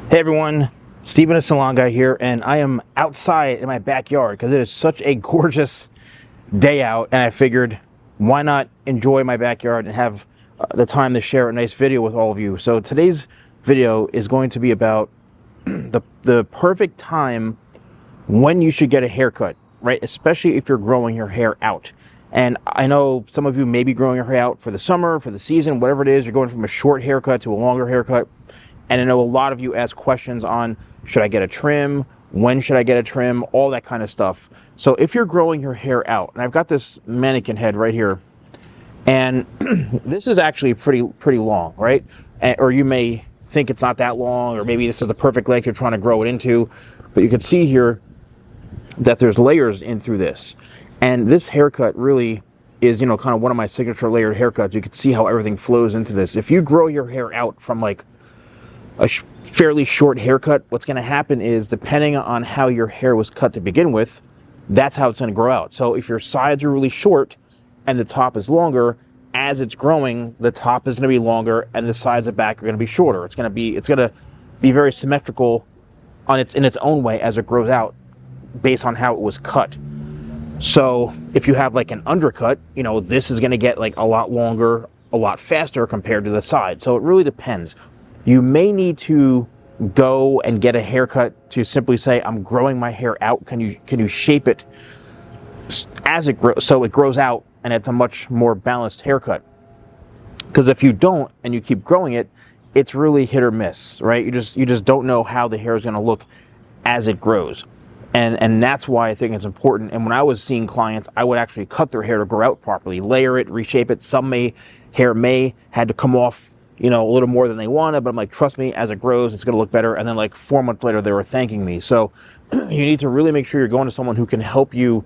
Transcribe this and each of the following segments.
Hey everyone, Steven the Salon Guy here, and I am outside in my backyard because it is such a gorgeous day out, and I figured why not enjoy my backyard and have the time to share a nice video with all of you. So today's video is going to be about the perfect time when you should get a haircut, right? Especially if you're growing your hair out. And I know some of you may be growing your hair out for the summer, for the season, whatever it is. You're going from a short haircut to a longer haircut. And I know a lot of you ask questions on, should I get a trim? When should I get a trim? All that kind of stuff. So if you're growing your hair out, and I've got this mannequin head right here, and this is actually pretty long, right? Or you may think it's not that long, or maybe this is the perfect length you're trying to grow it into. But you can see here that there's layers in through this. And this haircut really is, kind of one of my signature layered haircuts. You can see how everything flows into this. If you grow your hair out from like a fairly short haircut, what's going to happen is, depending on how your hair was cut to begin with, that's how it's going to grow out. So if your sides are really short and the top is longer, as it's growing, the top is going to be longer and the sides and back are going to be shorter. It's going to be very symmetrical in its own way as it grows out based on how it was cut. So if you have like an undercut, this is going to get like a lot longer, a lot faster compared to the side. So it really depends. You may need to go and get a haircut to simply say, I'm growing my hair out. Can you shape it as it grows, so it grows out and it's a much more balanced haircut? Because if you don't and you keep growing it, it's really hit or miss, right? You just don't know how the hair is going to look as it grows. And that's why I think it's important. And when I was seeing clients, I would actually cut their hair to grow out properly, layer it, reshape it. Some hair may had to come off a little more than they wanted, but I'm like, trust me, as it grows, it's going to look better. And then like 4 months later, they were thanking me. So you need to really make sure you're going to someone who can help you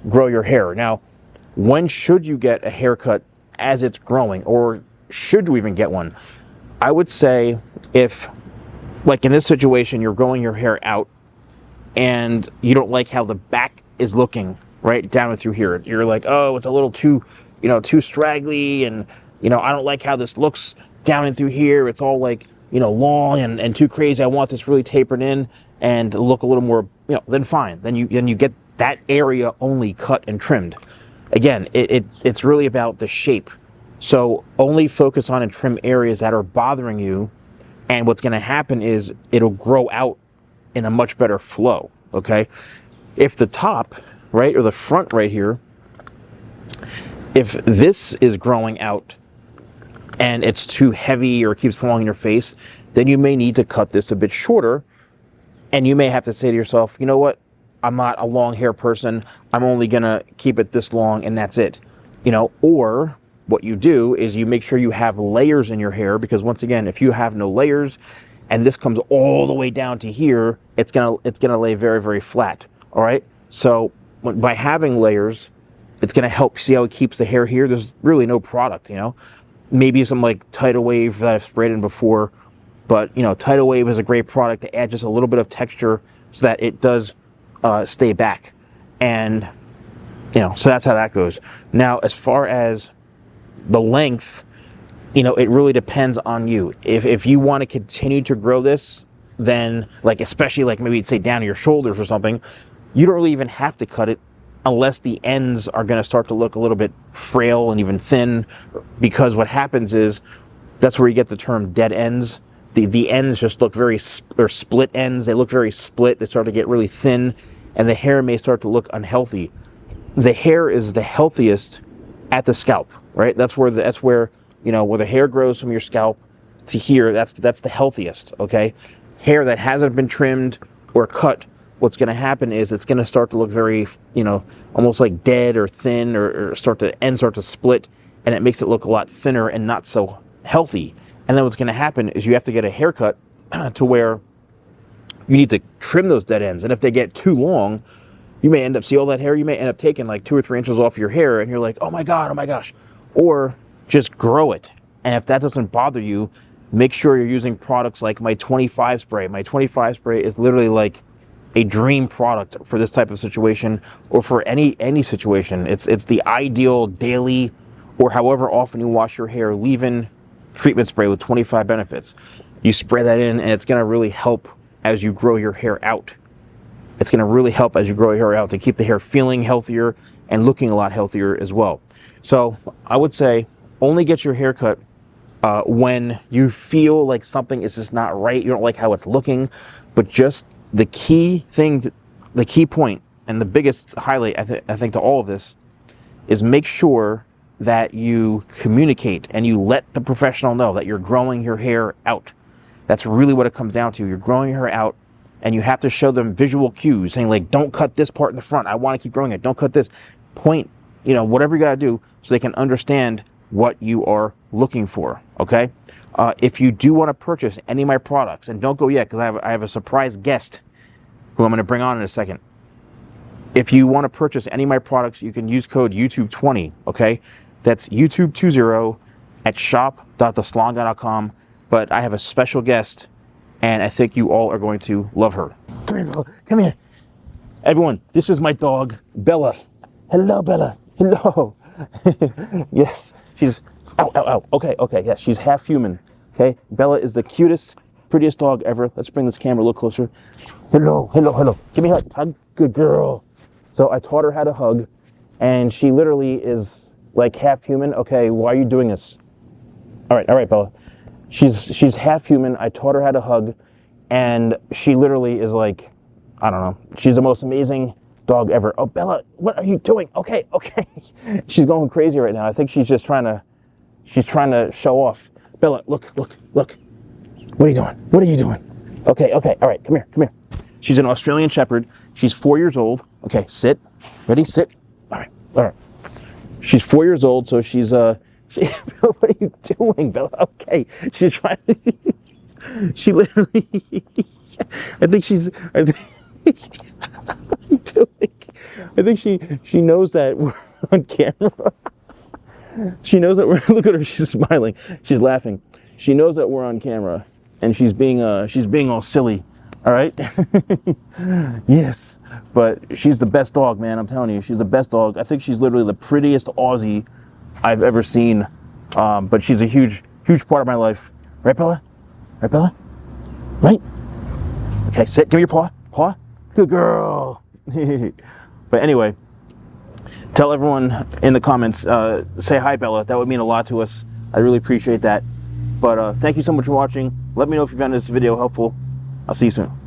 grow your hair. Now, when should you get a haircut as it's growing, or should you even get one? I would say, if, like in this situation, you're growing your hair out and you don't like how the back is looking right down through here. You're like, oh, it's a little too straggly, and I don't like how this looks down and through here. It's all like, long and too crazy. I want this really tapered in and look a little more, then fine. Then you get that area only cut and trimmed. Again, it's really about the shape. So only focus on and trim areas that are bothering you. And what's going to happen is it'll grow out in a much better flow. Okay. If the top, right, or the front right here, if this is growing out and it's too heavy or it keeps falling in your face, then you may need to cut this a bit shorter. And you may have to say to yourself, you know what? I'm not a long hair person. I'm only going to keep it this long and that's it. Or what you do is you make sure you have layers in your hair, because once again, if you have no layers and this comes all the way down to here, it's going to lay very, very flat. All right. So by having layers, it's going to help. See how it keeps the hair here? There's really no product, Maybe some like Tidal Wave that I've sprayed in before, but Tidal Wave is a great product to add just a little bit of texture so that it does stay back. And so that's how that goes. Now, as far as the length, it really depends on you. If you want to continue to grow this, then like, especially like maybe say down to your shoulders or something, you don't really even have to cut it unless the ends are going to start to look a little bit frail and even thin, because what happens is that's where you get the term dead ends. The ends just look or split ends. They look very split. They start to get really thin, and the hair may start to look unhealthy. The hair is the healthiest at the scalp, right? That's where where the hair grows from your scalp to here. That's the healthiest. Okay, hair that hasn't been trimmed or cut, what's going to happen is it's going to start to look very, almost like dead or thin, or start to split, and it makes it look a lot thinner and not so healthy. And then what's going to happen is you have to get a haircut to where you need to trim those dead ends. And if they get too long, you may end up, see all that hair, you may end up taking like 2 or 3 inches off your hair, and you're like, oh my gosh. Or just grow it. And if that doesn't bother you, make sure you're using products like my 25 spray. My 25 spray is literally like a dream product for this type of situation, or for any situation. It's the ideal daily, or however often you wash your hair, leave-in treatment spray with 25 benefits. you spray that in, and it's going to really help as you grow your hair out. It's going to really help as you grow your hair out to keep the hair feeling healthier and looking a lot healthier as well. So I would say only get your hair cut when you feel like something is just not right. You don't like how it's looking, but just the key thing, the key point, and the biggest highlight I think to all of this is make sure that you communicate and you let the professional know that you're growing your hair out. That's really what it comes down to. You're growing your hair out, and you have to show them visual cues saying like, don't cut this part in the front. I want to keep growing it. Don't cut this. Point, whatever you got to do so they can understand what you are looking for, okay? If you do want to purchase any of my products, and don't go yet because I have a surprise guest who I'm going to bring on in a second. If you want to purchase any of my products, you can use code YouTube20, okay? That's YouTube20 at shop.thesalonguy.com. But I have a special guest, and I think you all are going to love her. Come here, Bella. Come here. Everyone, this is my dog, Bella. Hello, Bella. Hello. Yes, she's, ow, ow, ow. Okay, yes, she's half human, okay? Bella is the cutest, prettiest dog ever. Let's bring this camera a little closer. Hello. Give me a hug. Hug. Good girl. So I taught her how to hug, and she literally is like half human. Okay, why are you doing this? All right, Bella. She's half human. I taught her how to hug, and she literally is like, I don't know. She's the most amazing dog ever. Oh, Bella, what are you doing? Okay. She's going crazy right now. I think she's just trying to show off. Bella, look. What are you doing? What are you doing? Okay. All right, come here. She's an Australian Shepherd. She's 4 years old. Okay, sit. Ready? Sit. All right. She's 4 years old, so she's what are you doing, Bella? Okay, she's trying. She literally. I think what are you doing? I think she knows that we're on camera. She knows that we're. Look at her. She's smiling. She's laughing. She knows that we're on camera, and she's being all silly. All right. Yes, but she's the best dog, man. I'm telling you, she's the best dog. I think she's literally the prettiest Aussie I've ever seen. But she's a huge part of my life. Right, Bella? Right? Okay, sit. Give me your paw. Good girl. But anyway, tell everyone in the comments, say hi, Bella. That would mean a lot to us. I really appreciate that. But thank you so much for watching. Let me know if you found this video helpful. I'll see you soon.